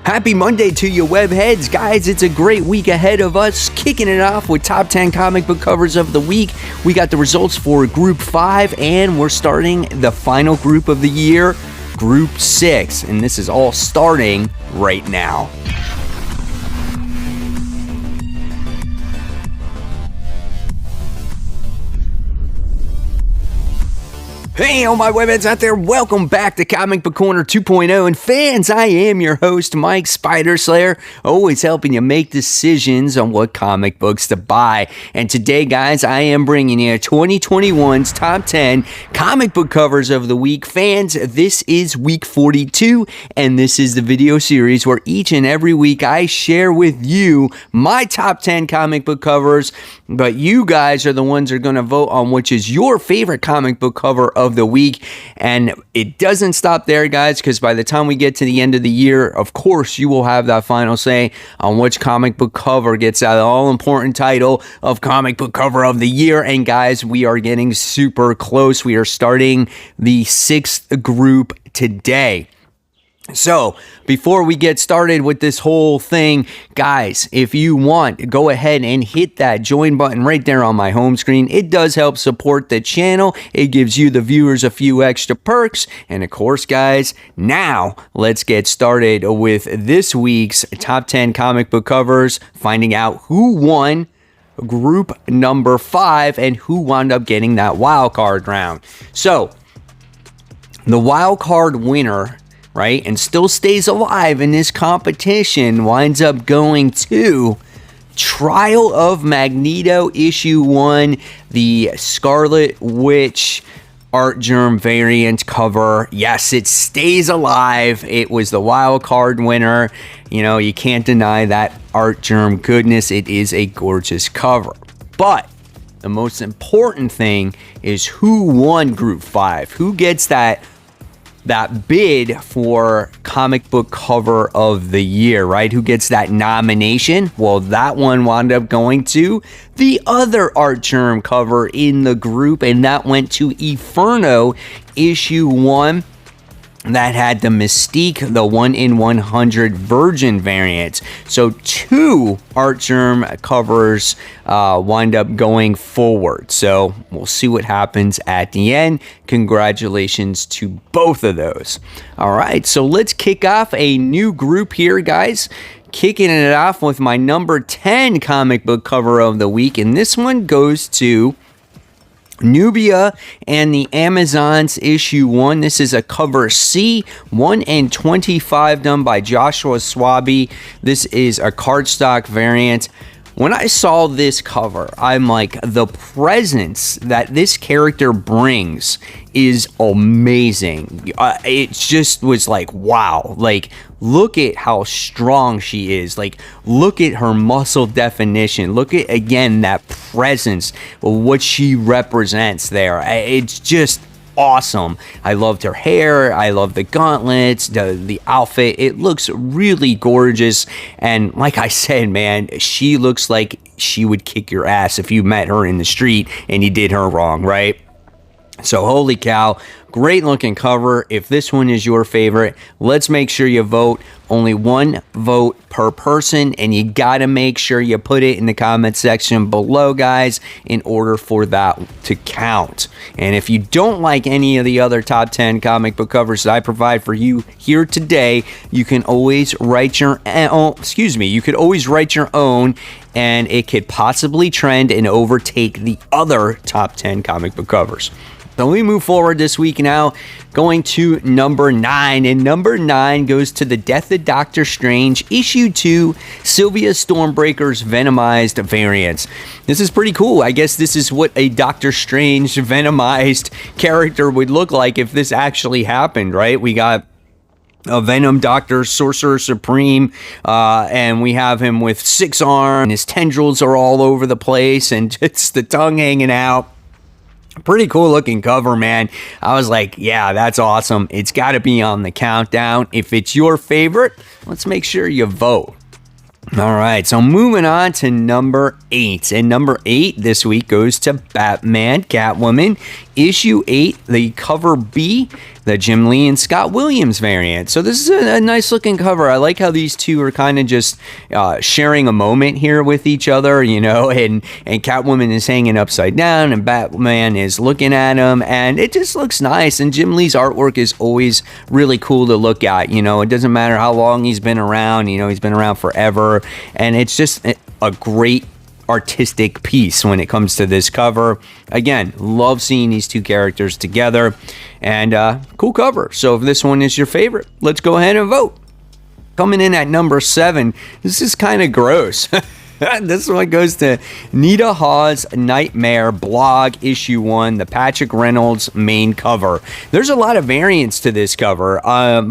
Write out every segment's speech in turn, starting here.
Happy Monday to you, webheads. Guys, it's a great week ahead of us. Kicking it off with top 10 comic book covers of the week. We got the results for Group 5, and we're starting the final group of the year, Group 6. And this is all starting right now. Hey, all my webheads out there, welcome back to Comic Book Corner 2.0. And fans, I am your host, Mike Spider Slayer, always helping you make decisions on what comic books to buy. And today, guys, I am bringing you 2021's top 10 comic book covers of the week. Fans, this is week 42, and this is the video series where each and every week I share with you my top 10 comic book covers, but you guys are the ones that are going to vote on which is your favorite comic book cover of the week. And it doesn't stop there, guys, because by the time we get to the end of the year, of course, you will have that final say on which comic book cover gets that all-important title of comic book cover of the year. And guys, we are getting super close. We are starting the 6th group today. So, before we get started with this whole thing, guys, if you want, go ahead and hit that join button right there on my home screen. It does help support the channel. It gives you, the viewers, a few extra perks. And of course, guys, now let's get started with this week's top 10 comic book covers, finding out who won group number 5 and who wound up getting that wild card round. So, the wild card winner, right, and still stays alive in this competition, winds up going to Trial of Magneto issue 1, the Scarlet Witch Art Germ variant cover. Yes, it stays alive. It was the wild card winner. You know, you can't deny that Art Germ goodness. It is a gorgeous cover. But the most important thing is who won Group 5. Who gets that bid for comic book cover of the year, right? Who gets that nomination? Well, that one wound up going to the other Art Germ cover in the group, and that went to Inferno issue 1. That had the Mystique, the 1 in 100 Virgin variant. So 2 Art Germ covers wind up going forward. So we'll see what happens at the end. Congratulations to both of those. All right, so let's kick off a new group here, guys. Kicking it off with my number 10 comic book cover of the week. And this one goes to Nubia and the Amazons issue 1. This is a cover C, 1 in 25, done by Joshua Swaby. This is a cardstock variant. When I saw this cover, I'm like, the presence that this character brings is amazing. It just was like, wow. Like, look at how strong she is. Like, look at her muscle definition. Look at, again, that presence of what she represents there. It's just awesome. I loved her hair. I love the gauntlets, the outfit. It looks really gorgeous. And like I said, man, she looks like she would kick your ass if you met her in the street and you did her wrong, right? So holy cow, great looking cover. If this one is your favorite, let's make sure you vote. Only one vote per person, and you gotta make sure you put it in the comment section below, guys, in order for that to count. And if you don't like any of the other top 10 comic book covers that I provide for you here today, you can always write your own, you could always write your own, and it could possibly trend and overtake the other top 10 comic book covers. So we move forward this week now, going to number 9. And number 9 goes to the Death of Doctor Strange, issue 2, Sylvia Stormbreaker's Venomized variants. This is pretty cool. I guess this is what a Doctor Strange Venomized character would look like if this actually happened, right? We got a Venom Doctor, Sorcerer Supreme, and we have him with 6 arms, and his tendrils are all over the place, and it's the tongue hanging out. Pretty cool looking cover, man. I was like, yeah, that's awesome. It's got to be on the countdown. If it's your favorite, let's make sure you vote. All right, so moving on to number 8. And number 8 this week goes to Batman Catwoman, issue 8, the cover B. the Jim Lee and Scott Williams variant. So this is a nice looking cover. I like how these two are kind of just sharing a moment here with each other, you know, and Catwoman is hanging upside down and Batman is looking at him, and it just looks nice. And Jim Lee's artwork is always really cool to look at. You know, it doesn't matter how long he's been around, you know, he's been around forever, and it's just a great artistic piece when it comes to this cover. Again, love seeing these two characters together, and cool cover. So if this one is your favorite, let's go ahead and vote. Coming in at number 7, this is kind of gross. This one goes to Nita Hawes' Nightmare Blog Issue 1, the Patrick Reynolds main cover. There's a lot of variants to this cover,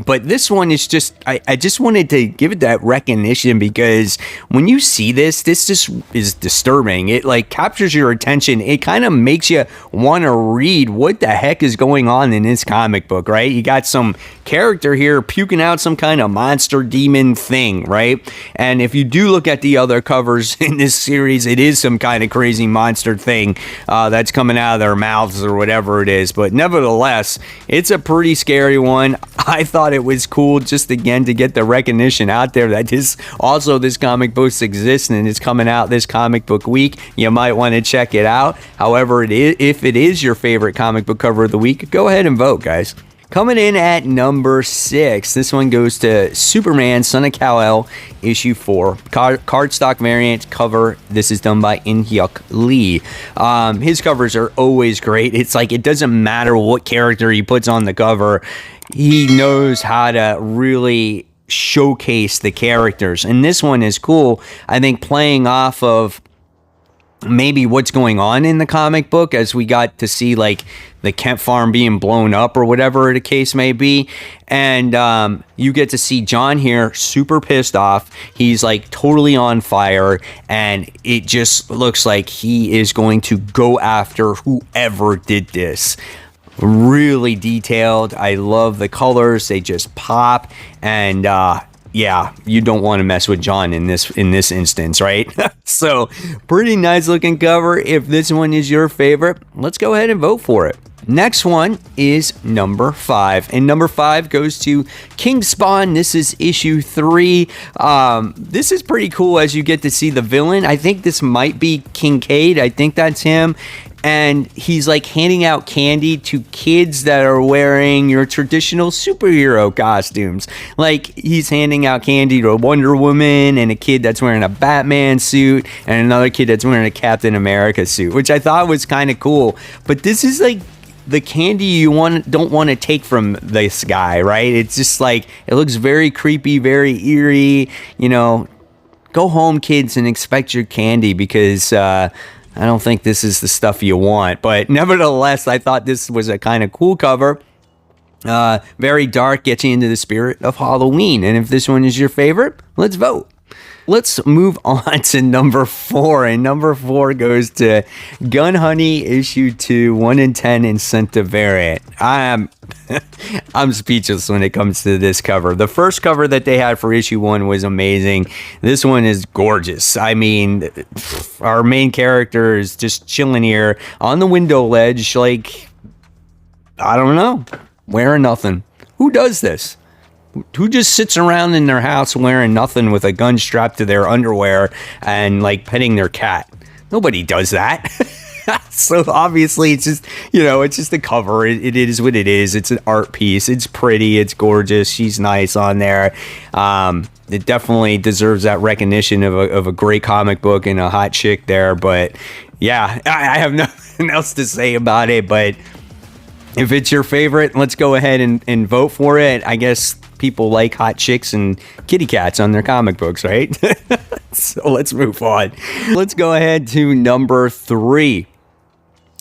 but this one is just, I just wanted to give it that recognition, because when you see this just is disturbing. It like captures your attention. It kind of makes you want to read what the heck is going on in this comic book, right? You got some character here puking out some kind of monster demon thing, right? And if you do look at the other covers in this series, it is some kind of crazy monster thing that's coming out of their mouths or whatever it is. But nevertheless, it's a pretty scary one. I thought it was cool just again to get the recognition out there that this comic book exists and it's coming out this comic book week. You might want to check it out. However, if it is your favorite comic book cover of the week, go ahead and vote, guys. Coming in at number 6, this one goes to Superman, Son of Kal-El, issue 4, cardstock variant cover. This is done by In-Hyuk Lee. His covers are always great. It's like it doesn't matter what character he puts on the cover. He knows how to really showcase the characters. And this one is cool, I think, playing off of maybe what's going on in the comic book, as we got to see like the Kent farm being blown up or whatever the case may be. And you get to see John here super pissed off. He's like totally on fire, and it just looks like he is going to go after whoever did this. Really detailed. I love the colors. They just pop. And yeah, you don't want to mess with John in this instance, right? So, pretty nice looking cover. If this one is your favorite, let's go ahead and vote for it. Next one is number 5, and number 5 goes to King Spawn. This is issue 3. This is pretty cool as you get to see the villain. I think this might be Kincaid. I think that's him. And he's like handing out candy to kids that are wearing your traditional superhero costumes. Like he's handing out candy to a Wonder Woman and a kid that's wearing a Batman suit and another kid that's wearing a Captain America suit, which I thought was kind of cool. But this is like the candy you don't want to take from this guy, right? It's just like, it looks very creepy, very eerie. You know, go home, kids, and expect your candy, because I don't think this is the stuff you want. But nevertheless, I thought this was a kind of cool cover. Very dark, gets you into the spirit of Halloween. And if this one is your favorite, let's vote. Let's move on to number 4, and number 4 goes to Gun Honey issue 2, 1 in 10 incentive variant. I'm speechless when it comes to this cover. The first cover that they had for issue 1 was amazing. This one is gorgeous. I mean, our main character is just chilling here on the window ledge, like, I don't know, wearing nothing. Who does this? Who just sits around in their house wearing nothing with a gun strapped to their underwear and like petting their cat? Nobody does that. So obviously it's just, you know, it's just a cover. It is what it is. It's an art piece. It's pretty. It's gorgeous. She's nice on there. It definitely deserves that recognition of a great comic book and a hot chick there. But yeah, I have nothing else to say about it. But if it's your favorite, let's go ahead and vote for it. I guess people like hot chicks and kitty cats on their comic books, right? So let's move on. Let's go ahead to number 3.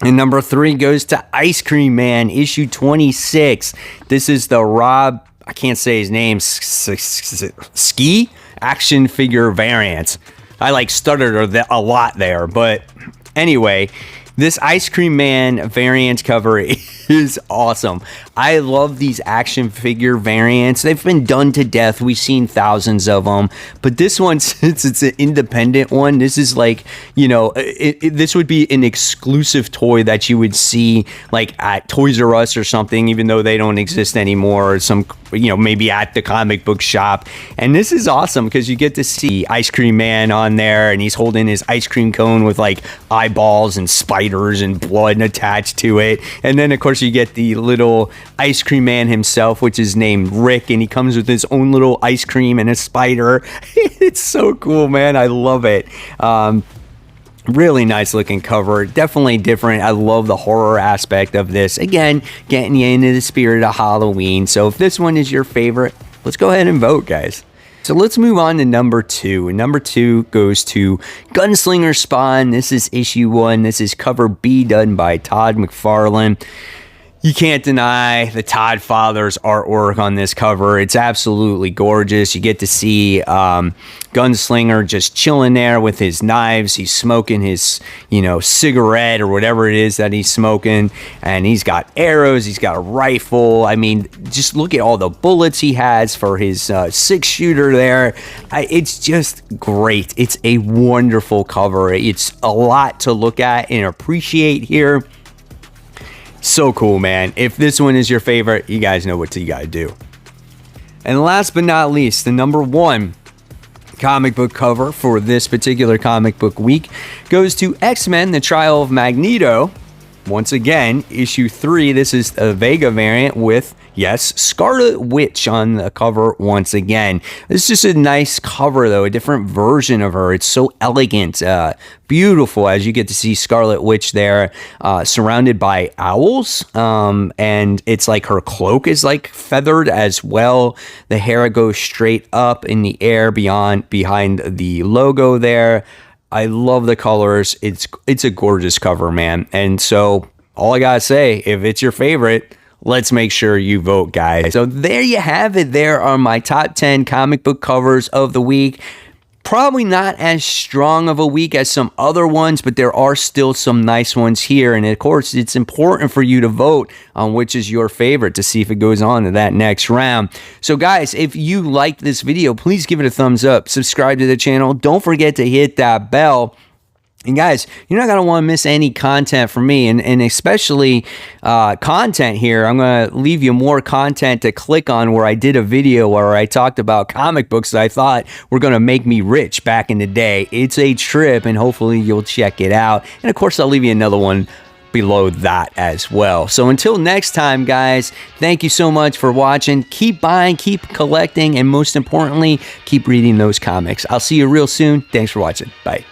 And number 3 goes to Ice Cream Man, issue 26. This is the Rob, I can't say his name, Ski action figure variant. I like stuttered a lot there, but anyway, this Ice Cream Man variant cover is awesome. I love these action figure variants. They've been done to death. We've seen thousands of them, but this one, since it's an independent one, this is like, you know, this would be an exclusive toy that you would see like at Toys R Us or something, even though they don't exist anymore, or some, you know, maybe at the comic book shop. And this is awesome because you get to see Ice Cream Man on there, and he's holding his ice cream cone with like eyeballs and spiders and blood attached to it. And then of course you get the little Ice Cream Man himself, which is named Rick, and he comes with his own little ice cream and a spider. It's so cool, man. I love it. Really nice looking cover, definitely different. I love the horror aspect of this. Again, getting you into the spirit of Halloween. So if this one is your favorite, let's go ahead and vote, guys. So let's move on to number 2. And number 2 goes to Gunslinger Spawn. This is issue 1. This is cover B, done by Todd McFarlane. You can't deny the Todd Father's artwork on this cover. It's absolutely gorgeous. You get to see Gunslinger just chilling there with his knives. He's smoking his, you know, cigarette or whatever it is that he's smoking. And he's got arrows. He's got a rifle. I mean, just look at all the bullets he has for his 6-shooter there. It's just great. It's a wonderful cover. It's a lot to look at and appreciate here. So cool, man. If this one is your favorite, you guys know what you gotta do. And last but not least, the number 1 comic book cover for this particular comic book week goes to X-Men, The Trial of Magneto. Once again, issue 3. This is a Vega variant with, yes, Scarlet Witch on the cover once again. It's just a nice cover, though, a different version of her. It's so elegant, beautiful, as you get to see Scarlet Witch there, surrounded by owls, and it's like her cloak is like feathered as well. The hair goes straight up in the air behind the logo there. I love the colors. It's a gorgeous cover, man. And so all I gotta say, if it's your favorite, let's make sure you vote, guys. So there you have it. There are my top 10 comic book covers of the week. Probably not as strong of a week as some other ones, but there are still some nice ones here. And of course, it's important for you to vote on which is your favorite to see if it goes on to that next round. So guys, if you liked this video, please give it a thumbs up. Subscribe to the channel. Don't forget to hit that bell. And guys, you're not going to want to miss any content from me, and especially content here. I'm going to leave you more content to click on where I did a video where I talked about comic books that I thought were going to make me rich back in the day. It's a trip, and hopefully you'll check it out. And of course, I'll leave you another one below that as well. So until next time, guys, thank you so much for watching. Keep buying, keep collecting, and most importantly, keep reading those comics. I'll see you real soon. Thanks for watching. Bye.